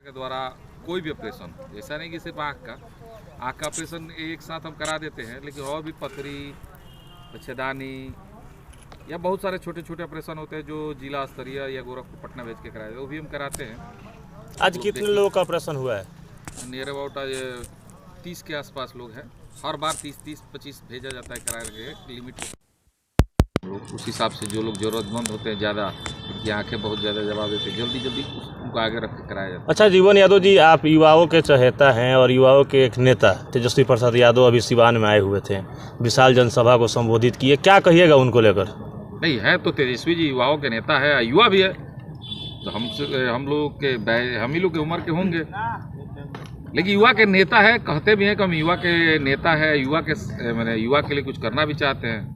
के द्वारा कोई भी ऑपरेशन, ऐसा नहीं कि सिर्फ आँख का ऑपरेशन एक साथ हम करा देते हैं, लेकिन और भी पथरी, बच्चेदानी या बहुत सारे छोटे छोटे ऑपरेशन होते हैं जो जिला स्तरीय या गोरखपुर पटना भेज के कराए, वो भी हम कराते हैं। आज कितने लोगों का ऑपरेशन हुआ है? नियर अबाउट 30 के आसपास लोग हैं। हर बार 30-25 भेजा जाता है कराए के लिमिट लोग, उस हिसाब से जो लोग जरूरतमंद होते हैं ज़्यादा, उनकी आंखें बहुत ज़्यादा जवाब देते हैं, जल्दी उनको आगे रख के कराया जाता है। अच्छा, जीवन यादव जी, आप युवाओं के चहेता हैं और युवाओं के एक नेता तेजस्वी प्रसाद यादव अभी सिवान में आए हुए थे, विशाल जनसभा को संबोधित किए, क्या कहिएगा उनको लेकर? नहीं है तो तेजस्वी जी युवाओं के नेता है, युवा भी है, तो हम ही लोग के उम्र के होंगे, लेकिन युवा के नेता है, कहते भी हैं कि हम युवा के नेता है, युवा के लिए कुछ करना भी चाहते हैं।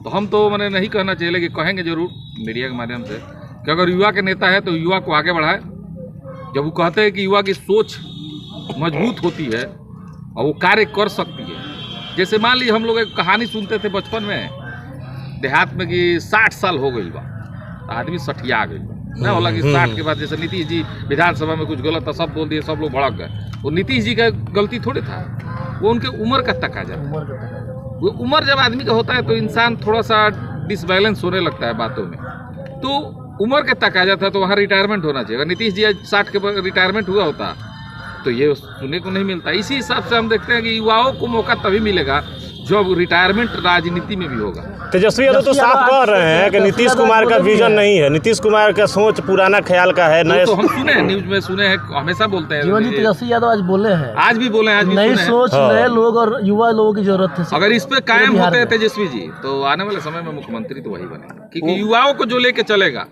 तो हम तो नहीं कहना चाहिए, लेकिन कहेंगे जरूर मीडिया के माध्यम से कि अगर युवा के नेता है तो युवा को आगे बढ़ाए। जब वो कहते हैं कि युवा की सोच मजबूत होती है और वो कार्य कर सकती है, जैसे मान लीजिए हम लोग एक कहानी सुनते थे बचपन में देहात में कि 60 साल हो गई बा, आदमी सठिया गई ना होला कि 60 के बाद, जैसे नीतीश जी विधानसभा में कुछ गलत था, सब बोल दिए, सब लोग भड़क गए। वो नीतीश जी का गलती थोड़ी था, वो उनके उम्र का तकाजा था। वो उम्र जब आदमी का होता है तो इंसान थोड़ा सा डिसबैलेंस होने लगता है बातों में, तो उम्र का तकाजा था, तो वहाँ रिटायरमेंट होना चाहिए। अगर नीतीश जी आज 60 के बाद रिटायरमेंट हुआ होता तो ये सुनने को नहीं मिलता। इसी हिसाब से हम देखते हैं कि युवाओं को मौका तभी मिलेगा जब रिटायरमेंट राजनीति में भी होगा। तेजस्वी यादव तो साफ कह रहे हैं कि नीतीश कुमार का विजन नहीं है, नीतीश कुमार का सोच पुराना ख्याल का है। नए तो हम सुने हैं, न्यूज में सुने हैं, हमेशा बोलते हैं। जीवन जी, तेजस्वी यादव आज बोले हैं, आज भी बोले हैं, आज भी नई सोच, नए लोग और युवा लोगों की जरूरत है। अगर इस पे कायम होते हैं तेजस्वी जी तो आने वाले समय में मुख्यमंत्री तो वही बनेगा, क्योंकि युवाओं को जो लेके चलेगा,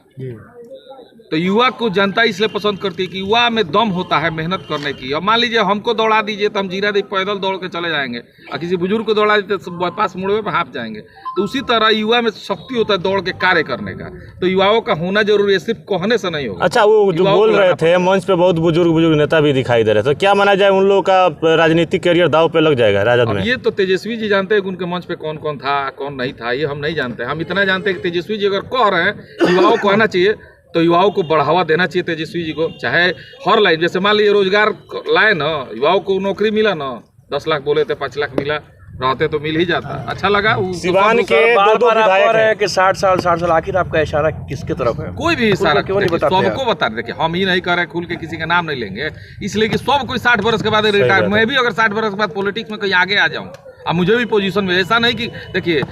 तो युवा को जनता इसलिए पसंद करती है कि युवा में दम होता है मेहनत करने की। अब मान लीजिए हमको दौड़ा दीजिए तो हम जीरा दी पैदल दौड़ के चले जाएंगे, और किसी बुजुर्ग को दौड़ा दीजिए तो बाईपास मुड़वे पे हाँप जाएंगे। तो उसी तरह युवा में शक्ति होता है दौड़ के कार्य करने का, तो युवाओं का होना जरूरी है, सिर्फ कहने से नहीं होगा। अच्छा, वो जो बोल रहे थे मंच पे बहुत बुजुर्ग नेता भी दिखाई दे रहे थे, क्या माना जाए उन लोगों का राजनीतिक करियर दाव पे लग जाएगा राजद में? ये तो तेजस्वी जी जानते हैं कि उनके मंच पे कौन कौन था, कौन नहीं था, ये हम नहीं जानते। हम इतना जानते हैं कि तेजस्वी जी अगर कह रहे हैं युवाओं को आना चाहिए तो युवाओं को बढ़ावा देना चाहिए तेजस्वी जी को, चाहे हर लाइन, जैसे मान लीजिए रोजगार लाए ना, युवाओं को नौकरी मिला ना, 10 लाख बोले थे 5 लाख मिला, रहते तो मिल ही जाता, अच्छा लगा। सिवान के दो विधायक हैं कि 60 साल, आखिर आपका इशारा किसके तरफ है? कोई भी इशारा सबको बता रहे, देखिए हम ही नहीं कर रहे, खुल के किसी का नाम नहीं लेंगे, इसलिए कि सब कोई 60 वर्ष के बाद रिटायर, मैं भी अगर 60 वर्ष के बाद पॉलिटिक्स में कहीं आगे आ जाऊँ, अब मुझे भी पोजीशन में, ऐसा नहीं कि देखिए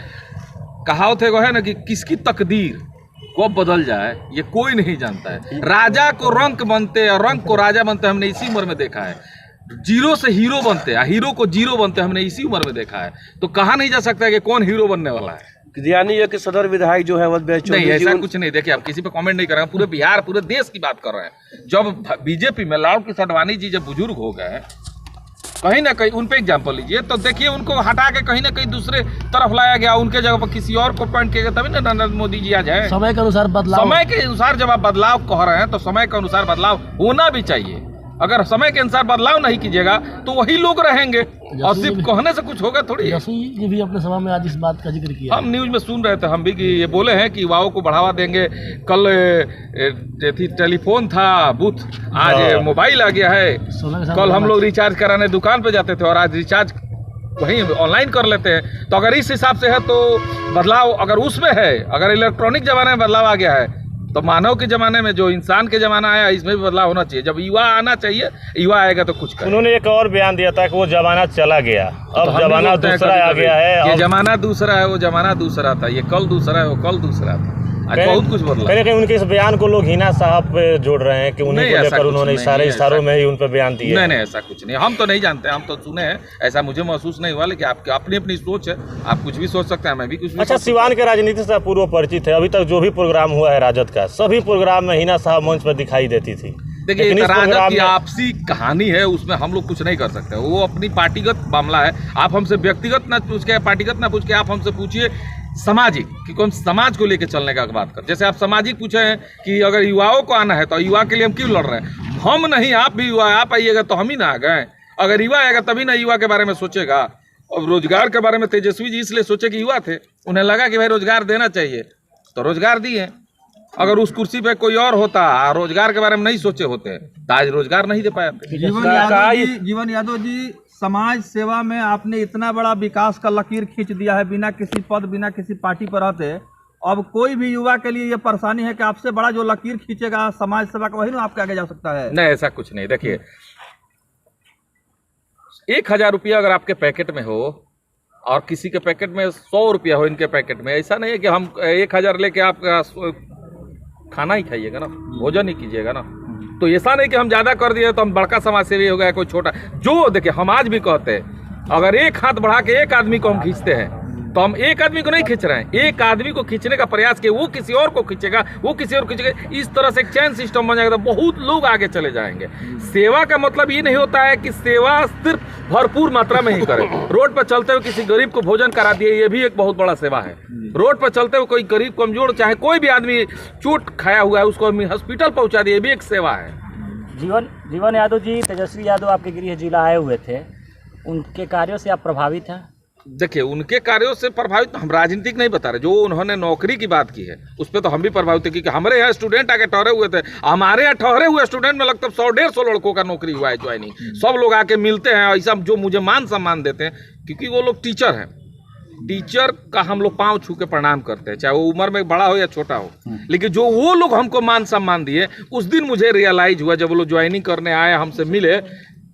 कहावत है ना कि किसकी तकदीर कब बदल जाए ये कोई नहीं जानता है। राजा को रंक बनते हैं, रंक को राजा बनते हमने इसी उम्र में देखा है। जीरो से हीरो बनते हैं, हीरो को जीरो बनते हमने इसी उम्र में देखा है। तो कहा नहीं जा सकता है कि कौन हीरो बनने वाला है। यानी ये कि सदर विधायक जो है नहीं, ऐसा कुछ नहीं। देखिए आप किसी पे कमेंट नहीं कर रहे हैं, पूरे बिहार पूरे देश की बात कर रहे हैं। जब बीजेपी में लालू प्रसाद आडवाणी जी जब बुजुर्ग हो गए, कहीं ना कहीं उन पे एग्जाम्पल लीजिए, तो देखिए उनको हटा के कहीं ना कहीं दूसरे तरफ लाया गया, उनके जगह पर किसी और को पॉइंट किया गया, तभी ना नरेंद्र मोदी जी आ जाए। समय के अनुसार बदलाव, समय के अनुसार जब आप बदलाव कह रहे हैं तो समय के अनुसार बदलाव होना भी चाहिए। अगर समय के अनुसार बदलाव नहीं कीजिएगा तो वही लोग रहेंगे, और सिर्फ कहने से कुछ होगा थोड़ी। जी भी अपने सभा में आज इस बात का जिक्र किया, हम न्यूज में सुन रहे थे हम भी कि ये बोले हैं कि युवाओं को बढ़ावा देंगे। कल टेलीफोन था बूथ, आज मोबाइल आ गया है। कल हम लोग रिचार्ज कराने दुकान पे जाते थे और आज रिचार्ज वहीं ऑनलाइन कर लेते हैं। तो अगर इस हिसाब से है तो बदलाव अगर उसमें है, अगर इलेक्ट्रॉनिक जमाने में बदलाव आ गया है, तो मानव के जमाने में जो इंसान के जमाना आया इसमें भी बदलाव होना चाहिए। जब युवा आना चाहिए, युवा आएगा तो कुछ करें। उन्होंने एक और बयान दिया था कि वो जमाना चला गया, अब जमाना दूसरा आ गया है। ये जमाना दूसरा है, वो जमाना दूसरा था, ये कल दूसरा है, वो कल दूसरा था। आज बहुत कुछ बदला। कहीं कहीं उनके इस बयान को लोग हिना साहब पे जोड़ रहे हैं कि उन्हें को लेकर उन्होंने इशारों में ही उन पर बयान दिए। नहीं, ऐसा कुछ नहीं, हम तो नहीं जानते, हम तो सुने हैं, ऐसा मुझे महसूस नहीं हुआ। लेकिन आपकी अपनी अपनी सोच है, आप कुछ भी सोच सकते हैं, मैं भी कुछ भी। अच्छा, सिवान के राजनीति से पूर्व परिचित है, अभी तक जो भी प्रोग्राम हुआ है राजद का, सभी प्रोग्राम में हिना साहब मंच पर दिखाई देती थी। देखिए राजद की आपसी कहानी है, उसमें हम लोग कुछ नहीं कर सकते, वो अपनी पार्टीगत मामला है। आप हमसे व्यक्तिगत ना पूछ के, पार्टीगत ना पूछ के, आप हमसे पूछिए सामाजिक, क्योंकि हम समाज को लेकर चलने का बात कर। जैसे आप सामाजिक पूछे हैं कि अगर युवाओं को आना है तो युवा के लिए हम क्यों लड़ रहे हैं? हम नहीं, आप भी युवा, आप आइएगा तो हम ही ना आ गए। अगर युवा आएगा तभी ना युवा के बारे में सोचेगा। और रोजगार के बारे में तेजस्वी जी इसलिए सोचे कि युवा थे, उन्हें लगा कि भाई रोजगार देना चाहिए तो रोजगार दिए। अगर उस कुर्सी पे कोई और होता, रोजगार के बारे में नहीं सोचे होते तो आज रोजगार नहीं दे पाए। जीवन यादव जी, समाज सेवा में आपने इतना बड़ा विकास का लकीर खींच दिया है, बिना किसी पद, बिना किसी पार्टी पर रहते। अब कोई भी युवा के लिए ये परेशानी है कि आपसे बड़ा जो लकीर खींचेगा समाज सेवा का, वही ना आपके आगे जा सकता है। नहीं, ऐसा कुछ नहीं। देखिए, 1000 रुपया अगर आपके पैकेट में हो और किसी के पैकेट में 100 रुपया हो, इनके पैकेट में, ऐसा नहीं है कि हम 1000 लेके आप खाना ही खाइएगा ना, भोजन ही कीजिएगा ना। तो ऐसा नहीं कि हम ज्यादा कर दिए तो हम बड़का समाज सेवी हो गया, कोई छोटा। जो देखिए, हम आज भी कहते हैं, अगर एक हाथ बढ़ा के एक आदमी को हम खींचते हैं तो हम एक आदमी को नहीं खींच रहे हैं, एक आदमी को खींचने का प्रयास किए, वो किसी और को खींचेगा, वो किसी और को खींचेगा। इस तरह से एक चैन सिस्टम बन जाएगा तो बहुत लोग आगे चले जाएंगे। सेवा का मतलब ये नहीं होता है कि सेवा सिर्फ भरपूर मात्रा में ही करें। रोड पर चलते हुए किसी गरीब को भोजन करा दिए, ये भी एक बहुत बड़ा सेवा है। रोड पर चलते हुए कोई गरीब कमजोर, चाहे कोई भी आदमी चोट खाया हुआ है, उसको हॉस्पिटल पहुंचा दिए, ये भी एक सेवा है। जीवन यादव जी, तेजस्वी यादव आपके गृह जिला आए हुए थे, उनके कार्यों से आप प्रभावित हैं? देखिए, उनके कार्यों से प्रभावित हम राजनीतिक नहीं बता रहे। जो उन्होंने नौकरी की बात की है उस पर तो हम भी प्रभावित थे, क्योंकि हमारे यहाँ स्टूडेंट आके ठहरे हुए थे। हमारे यहाँ ठहरे हुए स्टूडेंट में लगभग 100-150 लड़कों का नौकरी हुआ है, ज्वाइनिंग। सब लोग आके मिलते हैं, ऐसा जो मुझे मान सम्मान देते हैं, क्योंकि वो लोग टीचर हैं। टीचर का हम लोग पाँव छू के प्रणाम करते हैं, चाहे वो उम्र में बड़ा हो या छोटा हो। लेकिन जो वो लोग हमको मान सम्मान दिए, उस दिन मुझे रियलाइज हुआ, जब वो लोग ज्वाइनिंग करने आए, हमसे मिले,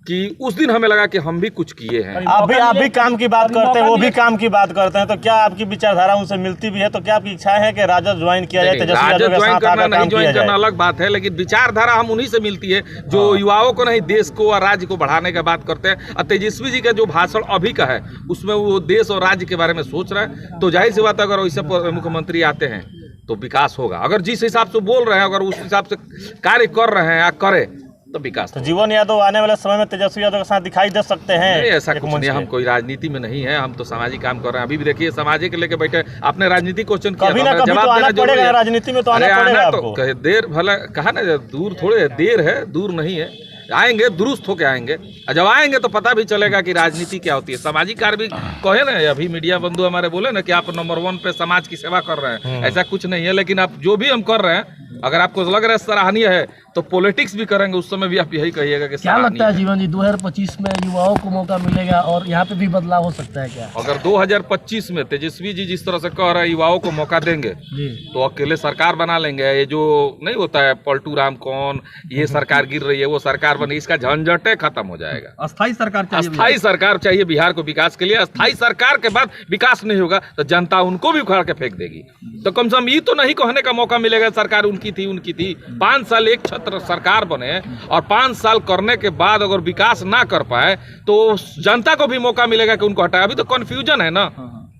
कि उस दिन हमें लगा कि हम भी कुछ किए हैं। आप भी काम की बात करते हैं, वो भी काम की बात करते हैं, तो क्या आपकी विचारधारा उनसे मिलती भी है? तो क्या आपकी इच्छा है कि राजद ज्वाइन किया जाए? राजद ज्वाइन करना नहीं ज्वाइन करना अलग बात है, लेकिन विचारधारा हम उन्हीं से मिलती है जो युवाओं को नहीं, देश को और राज्य को बढ़ाने की बात करते हैं। और तेजस्वी जी का जो भाषण अभी का है, उसमें वो देश और राज्य के बारे में सोच रहे हैं। तो जाहिर सी बात है, अगर वैसे मुख्यमंत्री आते हैं तो विकास होगा। अगर जिस हिसाब से बोल रहे हैं, अगर उस हिसाब से कार्य कर रहे हैं या करे तो विकास। तो जीवन यादव आने वाले समय में तेजस्वी यादव के साथ दिखाई दे सकते हैं? नहीं, ऐसा कुछ नहीं। हम कोई राजनीति में नहीं है, हम तो सामाजिक काम कर रहे हैं। अभी भी देखिए, सामाजिक लेके बैठे, आपने राजनीति क्वेश्चन किया, कभी ना कभी तो आना पड़ेगा राजनीति में, तो आना पड़ेगा आपको। देर भला कहा ना, दूर थोड़े है, देर है, दूर नहीं है। आएंगे, दुरुस्त होके आएंगे, और जब आएंगे तो पता भी चलेगा कि राजनीति क्या होती है। सामाजिक कार्य भी कहे ना, अभी मीडिया बंधु हमारे बोले ना कि आप नंबर 1 पे समाज की सेवा कर रहे हैं, ऐसा कुछ नहीं है। लेकिन आप जो भी हम कर रहे हैं, अगर आपको लग रहा है सराहनीय है, तो पॉलिटिक्स भी करेंगे, उस समय भी आप यही कहिएगा कि क्या लगता है जीवन जी, 2025 में युवाओं को मौका मिलेगा और यहाँ पे भी बदलाव हो सकता है क्या? अगर 2025 में तेजस्वी जी जिस तरह से कह रहे हैं युवाओं को मौका देंगे, तो अकेले सरकार बना लेंगे। ये जो नहीं होता है पलटू राम कौन, ये सरकार गिर रही है, वो सरकार बनी, इसका झंझटे खत्म हो जाएगा। अस्थायी सरकार चाहिए, अस्थायी सरकार चाहिए बिहार को विकास के लिए। अस्थायी सरकार के बाद विकास नहीं होगा तो जनता उनको भी उखाड़ के फेंक देगी। तो कम से कम ये तो नहीं कहने का मौका मिलेगा सरकार उनकी थी। 5 साल एक छत्र सरकार बने और 5 साल करने के बाद अगर विकास ना कर पाए तो जनता को भी मौका मिलेगा कि उनको हटाए। अभी तो कंफ्यूजन है ना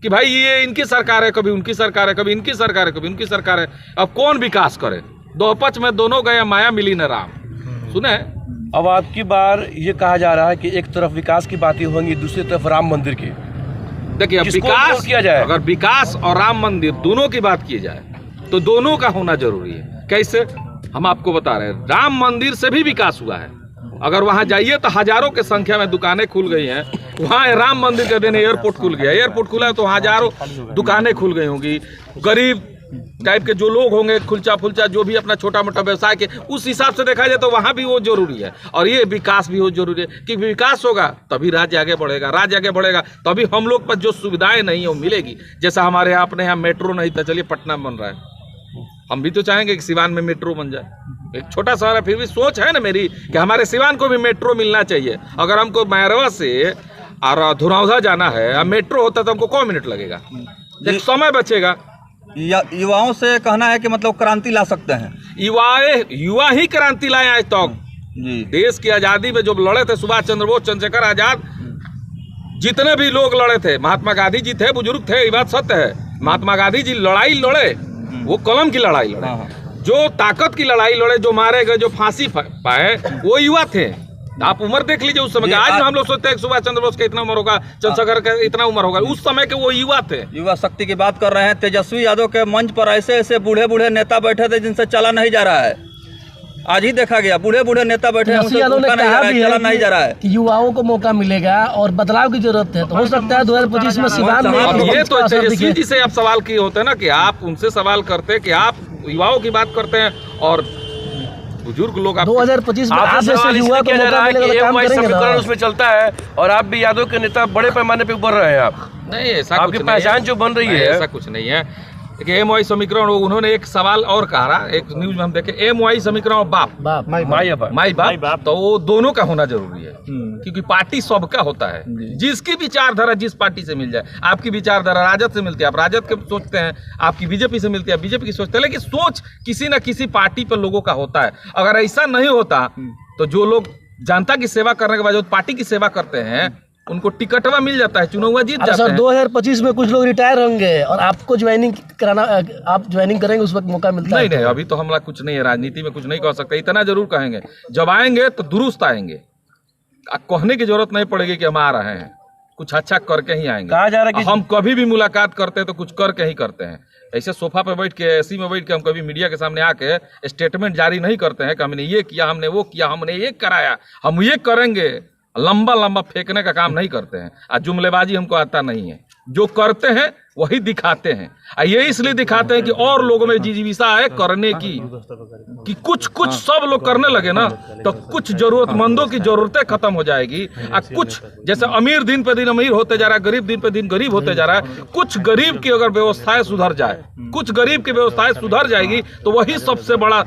कि भाई ये इनकी सरकार है, कभी उनकी सरकार है, कभी इनकी सरकार है, कभी उनकी सरकार है। अब कौन विकास करे? दो पक्ष में दोनों गए, माया मिली न राम। सुने, अब आपकी बार ये कहा जा रहा है कि एक तरफ विकास की बातें होंगी, दूसरी तरफ राम मंदिर की। देखिए, अब विकास किया जाए, अगर विकास और राम मंदिर दोनों की बात की जाए तो दोनों का होना जरूरी है। कैसे? हम आपको बता रहे हैं, राम मंदिर से भी विकास हुआ है। अगर वहां जाइए तो हजारों की संख्या में दुकानें खुल गई हैं। वहां राम मंदिर के दिन एयरपोर्ट खुल गया, एयरपोर्ट खुला है तो हजारों दुकानें खुल गई होंगी। गरीब टाइप के जो लोग होंगे, खुलचा फुलचा जो भी अपना छोटा मोटा व्यवसाय के, उस हिसाब से देखा जाए तो वहां भी वो जरूरी है। और ये विकास भी वो जरूरी है कि विकास होगा तभी राज्य आगे बढ़ेगा, राज्य आगे बढ़ेगा तभी हम लोग पर जो सुविधाएं नहीं है वो मिलेगी। जैसा हमारे यहाँ अपने यहाँ मेट्रो नहीं था, चलिए पटना बन रहा है, हम भी तो चाहेंगे कि सिवान में मेट्रो बन जाए। एक छोटा शहर है, फिर भी सोच है ना मेरी कि हमारे सिवान को भी मेट्रो मिलना चाहिए। अगर हमको मैरवा से और धुरौधा जाना है, अब मेट्रो होता तो हमको 1 मिनट लगेगा, एक समय बचेगा। युवाओं से कहना है कि मतलब क्रांति ला सकते हैं। युवा ही क्रांति लाए आज तक। देश की आजादी में जो लड़े थे सुभाष चंद्र बोस, चंद्रशेखर आजाद, जितने भी लोग लड़े थे, महात्मा गांधी जी थे, बुजुर्ग थे, ये बात सत्य है। महात्मा गांधी जी लड़ाई लड़े, वो कलम की लड़ाई लड़े, जो ताकत की लड़ाई लड़े, जो मारे गए, जो फांसी पाए, वो युवा थे। आप उम्र देख लीजिए उस समय का। आज हम लोग सोचते हैं सुभाष चंद्र बोस का इतना उम्र होगा, चंद्रशेखर का इतना उम्र होगा, उस समय के वो युवा थे। युवा शक्ति की बात कर रहे हैं। तेजस्वी यादव के मंच पर ऐसे ऐसे बूढ़े बूढ़े नेता बैठे थे जिनसे चला नहीं जा रहा है। आज ही देखा गया, बूढ़े बूढ़े नेता बैठे हैं, यादव ने कहा भी चला नहीं जा रहा है कि युवाओं को मौका मिलेगा और बदलाव की जरूरत है। तो हो सकता है 2025 में सिवान में। ये तो तेजस्वी जी से आप सवाल किए होते हैं ना, कि आप उनसे सवाल करते कि आप युवाओं की बात करते हैं और बुजुर्ग लोग आप 2025 में आप आपसे जैसे सवाल युवा इसलिए को किया जा रहा मौका है कि मिलेगा तो काम MY करेंगे समीकरण ना। उसमें चलता है और आप भी यादव के नेता बड़े पैमाने पे उभर रहे हैं आप। नहीं, ऐसा आपकी कुछ नहीं पहचान है। जो बन रही नहीं, है। ऐसा कुछ नहीं है। देखिए MY समीकरण, उन्होंने एक सवाल और कहा, एक न्यूज में हम देखे, MY समीकरण और बाप बाप माई अब माई बाप, तो वो दोनों का होना जरूरी है, क्योंकि पार्टी सबका होता है। जिसकी विचारधारा जिस पार्टी से मिल जाए, आपकी विचारधारा राजद से मिलती है, आप राजद के सोचते हैं, आपकी बीजेपी से मिलती है, बीजेपी की सोचते हैं, लेकिन सोच किसी न किसी पार्टी पर लोगों का होता है। अगर ऐसा नहीं होता तो जो लोग जनता की सेवा करने के बाद जो पार्टी की सेवा करते हैं उनको टिकटवा मिल जाता है, चुनाव जीत अब जाते सर हैं। 2025 में कुछ लोग रिटायर होंगे और आपको ज्वाइनिंग कराना, आप ज्वाइनिंग करेंगे उस वक्त मौका मिलता नहीं है। नहीं, अभी तो हमला कुछ नहीं है, राजनीति में कुछ नहीं कह सकते। इतना जरूर कहेंगे, जब आएंगे तो दुरुस्त आएंगे, कहने की जरूरत नहीं पड़ेगी कि हम आ रहे हैं, कुछ अच्छा करके ही आएंगे। कहा जा रहा है कि हम कभी भी मुलाकात करते हैं तो कुछ करके ही करते हैं। ऐसे सोफा पे बैठ के, एसी में बैठ के हम कभी मीडिया के सामने आके स्टेटमेंट जारी नहीं करते हैं कि हमने ये किया, हमने वो किया, हमने ये कराया, हम ये करेंगे। लंबा लंबा फेंकने का काम नहीं करते हैं, और जुमलेबाजी हमको आता नहीं है। जो करते हैं वही दिखाते हैं, और ये इसलिए दिखाते हैं कि और लोगों में जिजीविसा है करने की, कि कुछ कुछ सब लोग करने लगे ना तो कुछ जरूरतमंदों की जरूरतें खत्म हो जाएगी। और कुछ जैसे अमीर दिन पे दिन अमीर होते जा रहा है, गरीब दिन पे दिन गरीब होते जा रहा है, कुछ गरीब की अगर व्यवस्थाएं सुधर जाए, कुछ गरीब की व्यवस्थाएं सुधर जाएगी तो वही सबसे बड़ा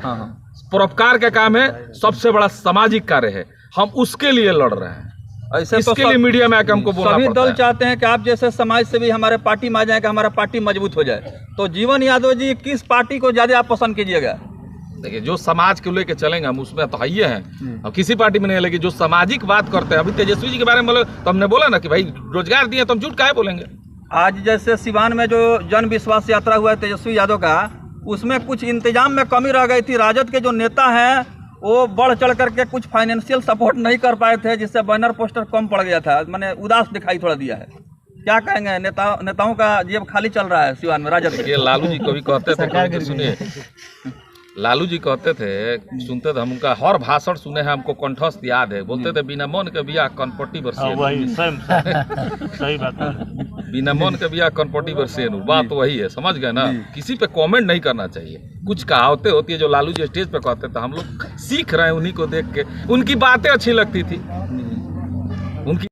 परोपकार का काम है, सबसे बड़ा सामाजिक कार्य है। हम उसके लिए लड़ रहे हैं। ऐसे तो इसके लिए मीडिया में आके हमको बोलना सभी पड़ता दल है। चाहते हैं कि आप जैसे समाज से भी हमारे पार्टी में आ जाए, कि हमारा पार्टी मजबूत हो जाए। तो जीवन यादव जी, किस पार्टी को ज्यादा आप पसंद कीजिएगा? देखिए, जो समाज को लेके चलेंगे हम उसमें तो है हैं, अब किसी पार्टी में नहीं, लेकिन जो सामाजिक बात करते हैं, अभी तेजस्वी जी के बारे में बोले तो हमने बोला ना कि भाई रोजगार दिए, तो हम झूठ काहे बोलेंगे। आज जैसे सिवान में जो जन विश्वास यात्रा हुआ है तेजस्वी यादव का, उसमें कुछ इंतजाम में कमी रह गई थी। राजद के जो नेता हैं वो बढ़ चढ़ करके कुछ फाइनेंशियल सपोर्ट नहीं कर पाए थे, जिससे बैनर पोस्टर कम पड़ गया था, मैंने उदास दिखाई थोड़ा दिया है। क्या कहेंगे, नेताओं का जेब खाली चल रहा है सिवान में राजद के? ये लालू जी कभी कहते थे, कभी तो सुनिए, लालू जी कहते थे, सुनते थे हम, उनका हर भाषण सुने हैं, हमको कंठस्थ याद है। बोलते थे बिना मन के बिया कनपट्टी बरसे, वही सही बात है। बिना मन के बिया कनपट्टी बरसे। बात वही है, समझ गए ना। किसी पे कमेंट नहीं करना चाहिए। कुछ कहावतें होती है जो लालू जी स्टेज पे कहते थे, हम लोग सीख रहे हैं उन्हीं को देख के, उनकी बातें अच्छी लगती थी।